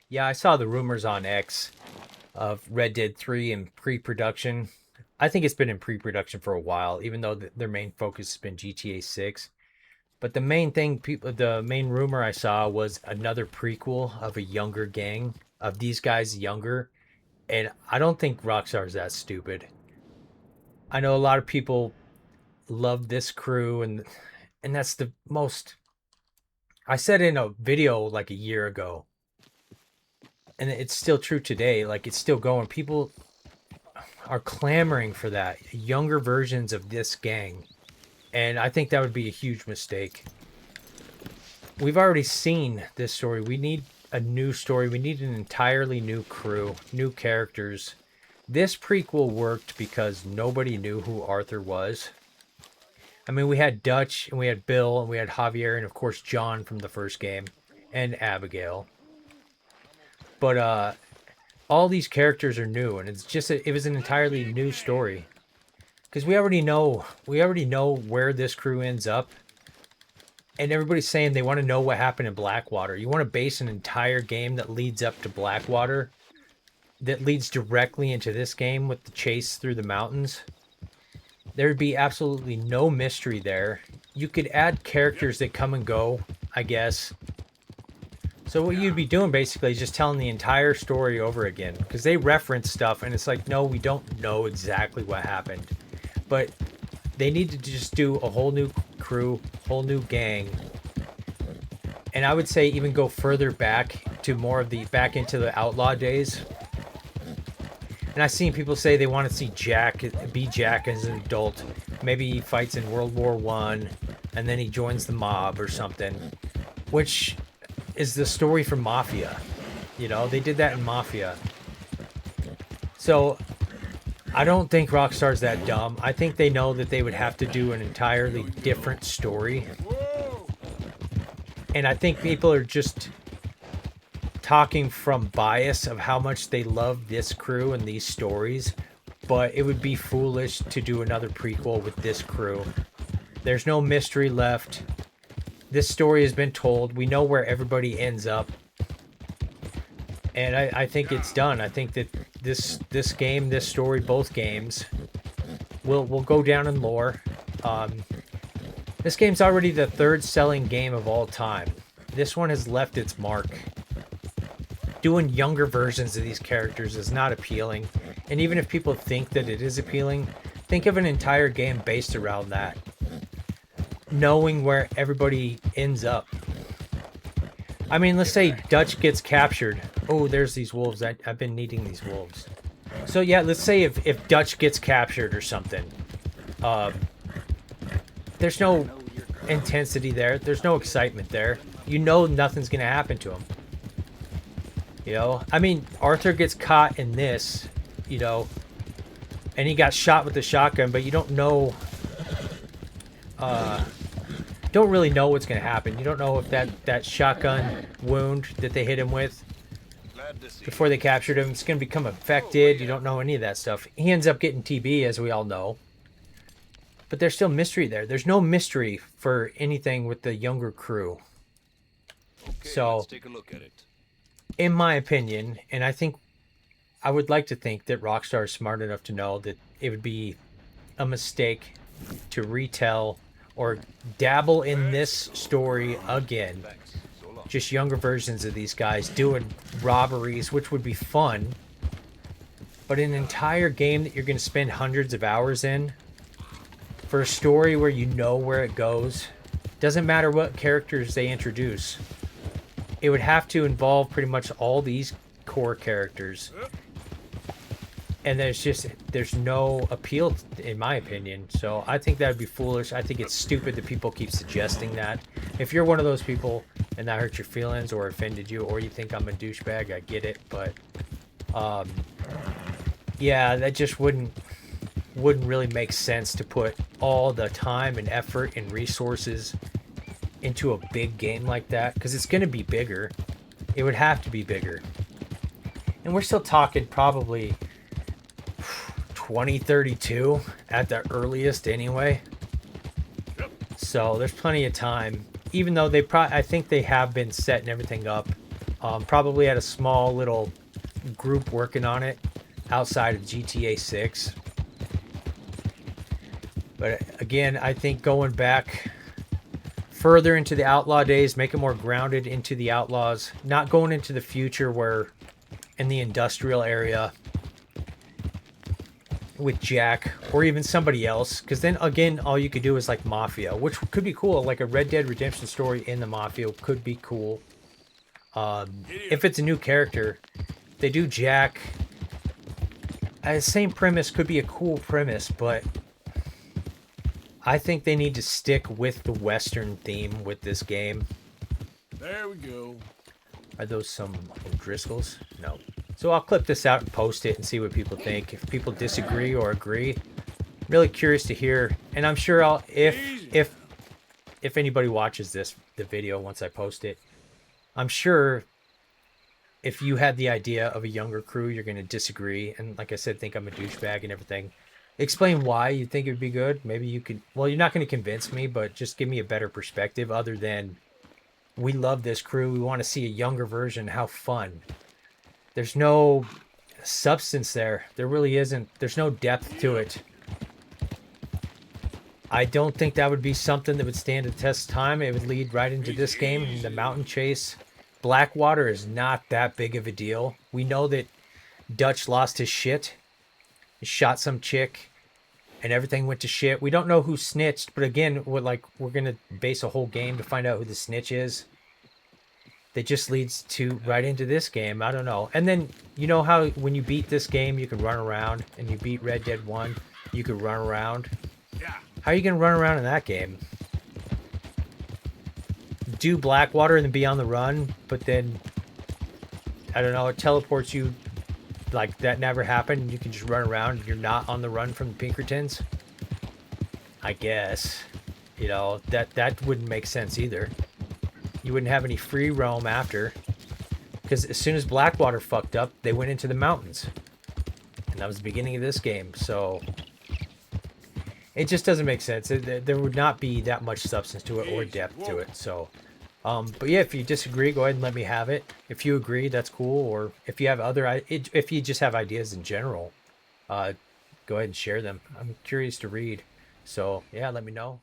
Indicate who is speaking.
Speaker 1: Yeah, I saw the rumors on X of Red Dead 3 in pre-production. I think it's been in pre-production for a while, even though their main focus has been GTA 6. But the main thing, the main rumor I saw was another prequel of a younger gang, of these guys younger. And I don't think Rockstar's that stupid. I know a lot of people love this crew, and that's the most. I said in a video like a year ago, and it's still true today. Like it's still going. People are clamoring for that younger versions of this gang, and I think that would be a huge mistake. We've already seen this story. We need a new story. We need an entirely new crew, new characters. This prequel worked because nobody knew who Arthur was. I mean, we had Dutch and we had Bill and we had Javier and of course John from the first game and Abigail. But all these characters are new and it was an entirely new story because we already know where this crew ends up, and everybody's saying they want to know what happened in Blackwater. You want to base an entire game that leads up to Blackwater, that leads directly into this game with the chase through the mountains. There'd be absolutely no mystery there. You could add characters that come and go, I guess. So what you'd be doing basically is just telling the entire story over again, because they reference stuff and it's like, no, we don't know exactly what happened. But they need to just do a whole new crew, whole new gang. And I would say even go further back to back into the outlaw days. And I've seen people say they want to see be Jack as an adult. Maybe he fights in World War One, and then he joins the mob or something, which is the story from Mafia. You know, they did that in Mafia. So I don't think Rockstar's that dumb. I think they know that they would have to do an entirely different story. And I think people are just talking from bias of how much they love this crew and these stories, but it would be foolish to do another prequel with this crew. There's no mystery left. This story has been told. We know where everybody ends up. And I think it's done. I think that this game, this story, both games will go down in lore. This game's already the third selling game of all time. This one has left its mark. Doing younger versions of these characters is not appealing. And even if people think that it is appealing, think of an entire game based around that. Knowing where everybody ends up. I mean, let's say Dutch gets captured. Oh, there's these wolves. I've been needing these wolves. So yeah, let's say if Dutch gets captured or something. There's no intensity there. There's no excitement there. You know nothing's going to happen to him. You know? I mean, Arthur gets caught in this, you know, and he got shot with the shotgun, but you don't know... don't really know what's going to happen. You don't know if that shotgun wound that they hit him with before they captured him, it's going to become infected. You don't know any of that stuff. He ends up getting TB, as we all know. But there's still mystery there. There's no mystery for anything with the younger crew.
Speaker 2: Okay,
Speaker 1: So,
Speaker 2: let's take a look at it.
Speaker 1: in my opinion, and I would like to think that Rockstar is smart enough to know that it would be a mistake to retell or dabble in this story again.
Speaker 2: Thanks. So long.
Speaker 1: Just younger versions of these guys doing robberies, which would be fun. But an entire game that you're going to spend hundreds of hours in for a story where you know where it goes, doesn't matter what characters they introduce. It would have to involve pretty much all these core characters. And there's no appeal, in my opinion. So I think that would be foolish. I think it's stupid that people keep suggesting that. If you're one of those people and that hurt your feelings or offended you, or you think I'm a douchebag, I get it. But yeah, that just wouldn't really make sense to put all the time and effort and resources into a big game like that, because it's going to be bigger. It would have to be bigger. And we're still talking probably 2032 at the earliest anyway. So there's plenty of time. Even though I think they have been setting everything up Probably had a small little group working on it outside of GTA 6. But again, I think going back further into the Outlaw days, make it more grounded into the Outlaws, not going into the future where in the industrial area with Jack or even somebody else, because then again all you could do is like Mafia, which could be cool. Like a Red Dead Redemption story in the Mafia could be cool. If it's a new character, they do Jack. Same premise could be a cool premise, but I think they need to stick with the Western theme with this game.
Speaker 3: There we go.
Speaker 1: Are those some Driscolls? No. So I'll clip this out and post it and see what people think. If people disagree or agree, I'm really curious to hear. And I'm sure I'll if anybody watches the video once I post it, I'm sure if you had the idea of a younger crew, you're going to disagree. And like I said, think I'm a douchebag and everything. Explain why you think it would be good. Maybe you could. Well, you're not going to convince me, but just give me a better perspective other than we love this crew. We want to see a younger version. How fun. There's no substance there. There really isn't. There's no depth to it. I don't think that would be something that would stand the test of time. It would lead right into this game, the mountain chase. Blackwater is not that big of a deal. We know that Dutch lost his shit. He shot some chick and everything went to shit. We don't know who snitched, but again, we're gonna base a whole game to find out who the snitch is. That just leads to right into this game. I don't know. And then you know how when you beat this game you can run around, and you beat Red Dead 1, you could run around. How are you gonna run around in that game? Do Blackwater and then be on the run, but then I don't know, it teleports you like that never happened. You can just run around. You're not on the run from the Pinkertons. I guess, you know, that wouldn't make sense either. You wouldn't have any free roam after, because as soon as Blackwater fucked up, they went into the mountains, and that was the beginning of this game. So it just doesn't make sense. There would not be that much substance to it or depth to it. So but yeah, if you disagree, go ahead and let me have it. If you agree, that's cool. Or if you have if you just have ideas in general, go ahead and share them. I'm curious to read. So yeah, let me know.